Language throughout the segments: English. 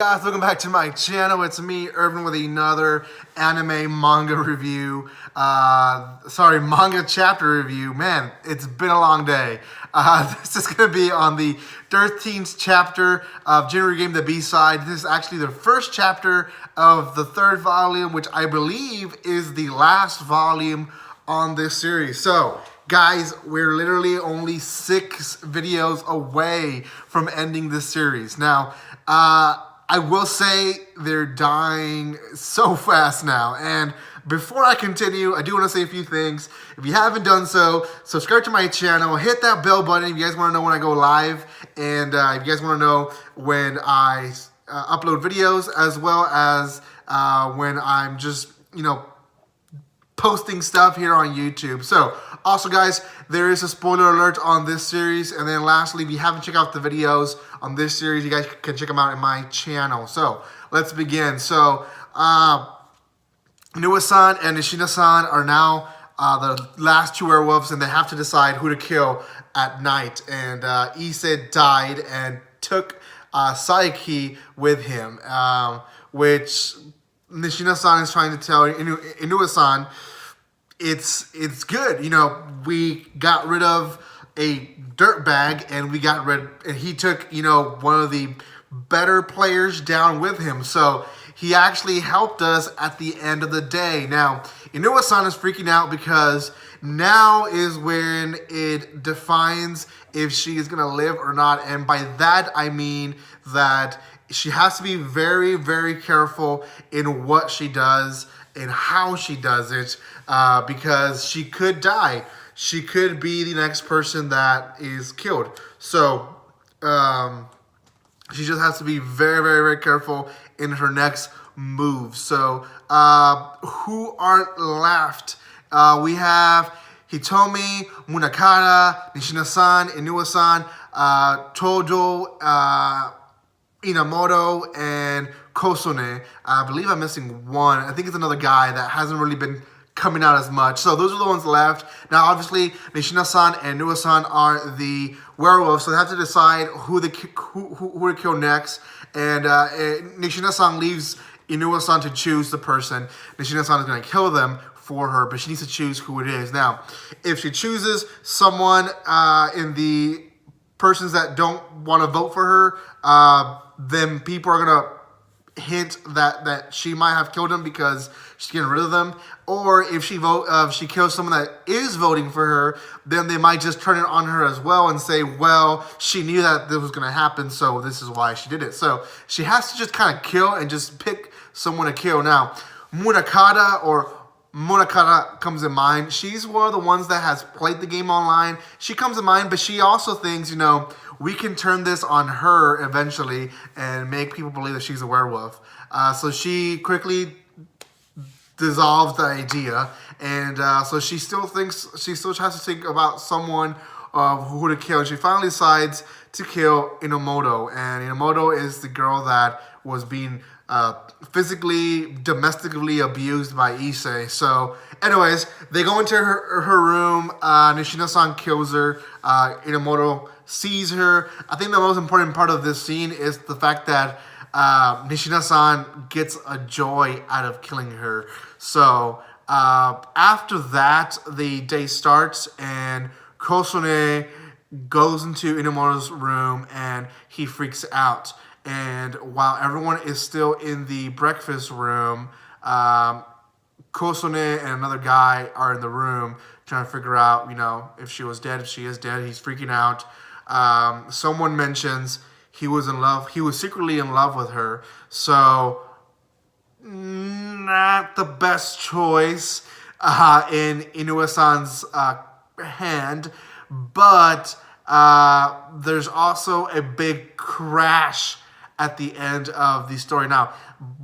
Guys, welcome back to my channel. It's me, Irvin, with another anime manga review. Manga chapter review. Man, it's been a long day. This is going to be on the 13th chapter of Jinrou Game, the B-side. This is actually the first chapter of the third volume, which I believe is the last volume on this series. So, guys, we're literally only 6 videos away from ending this series. Now, I will say they're dying so fast now. And before I continue, I do want to say a few things. If you haven't done so, subscribe to my channel, hit that bell button if you guys want to know when I go live, and if you guys want to know when I upload videos, as well as when I'm just, posting stuff here on YouTube. So, also guys, there is a spoiler alert on this series. And then lastly, if you haven't checked out the videos on this series, you guys can check them out in my channel. So, let's begin. So, Inoue-san and Nishina-san are now the last 2 werewolves, and they have to decide who to kill at night. And Ise died and took Saiki with him, which Nishina-san is trying to tell Inoue-san, it's good. We got rid of a dirtbag, and he took, one of the better players down with him. So he actually helped us at the end of the day. Now, Inoue-san is freaking out because now is when it defines if she is going to live or not. And by that, I mean that she has to be very, very careful in what she does and how she does it, because she could die. She could be the next person that is killed. So she just has to be very, very, very careful in her next move. So who aren't left? We have Hitomi, Munakata, Nishina-san, Inoue-san, Todo, Inamoto, and Kosone. I believe I'm missing one. I think it's another guy that hasn't really been coming out as much. So those are the ones left. Now, obviously, Nishina-san and Inoue-san are the werewolves, so they have to decide who to kill next. And Nishina-san leaves Inoue-san to choose the person. Nishina-san is going to kill them for her, but she needs to choose who it is. Now, if she chooses someone in the persons that don't want to vote for her, then people are going to hint that she might have killed him because she's getting rid of them. Or if she kills someone that is voting for her, then they might just turn it on her as well and say, well, she knew that this was going to happen, so this is why she did it. So she has to just kind of kill and just pick someone to kill. Now, Munakata comes in mind. She's one of the ones that has played the game online. She comes in mind, but she also thinks, we can turn this on her eventually and make people believe that she's a werewolf. So she quickly dissolves the idea, and so she still has to think about someone who to kill. She finally decides to kill Inamoto, and Inamoto is the girl that was being physically, domestically abused by Issei. So, anyways, they go into her room. Nishina-san kills her. Inamoto sees her. I think the most important part of this scene is the fact that Nishina-san gets a joy out of killing her. So, after that, the day starts, and Kosone goes into Inamoto's room, and he freaks out. And while everyone is still in the breakfast room, Kosone and another guy are in the room trying to figure out, if she was dead, if she is dead. He's freaking out. Someone mentions he was in love. He was secretly in love with her. So, not the best choice in Inoue-san's hand. But there's also a big crash at the end of the story. Now,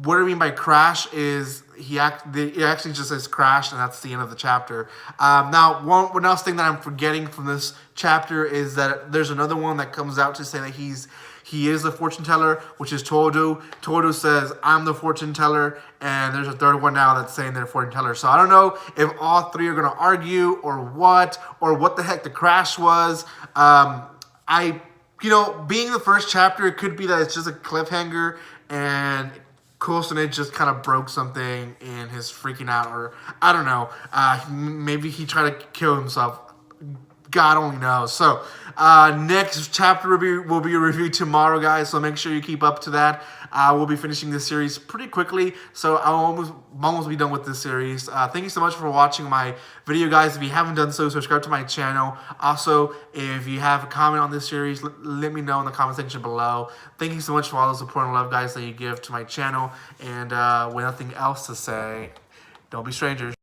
what I mean by crash is it actually just says crash, and that's the end of the chapter. Now, one else thing that I'm forgetting from this chapter is that there's another one that comes out to say that he is the fortune teller, which is Todo. Todo says, I'm the fortune teller, and there's a third one now that's saying they're fortune teller. So I don't know if all 3 are going to argue or what the heck the crash was. Being the first chapter, it could be that it's just a cliffhanger and Kosone just kind of broke something in his freaking out, or I don't know. Maybe he tried to kill himself. God only knows. So next chapter will be reviewed tomorrow, guys. So make sure you keep up to that. We'll be finishing this series pretty quickly. So I'll almost be done with this series. Thank you so much for watching my video, guys. If you haven't done so, subscribe to my channel. Also, if you have a comment on this series, let me know in the comment section below. Thank you so much for all the support and love, guys, that you give to my channel. And with nothing else to say, don't be strangers.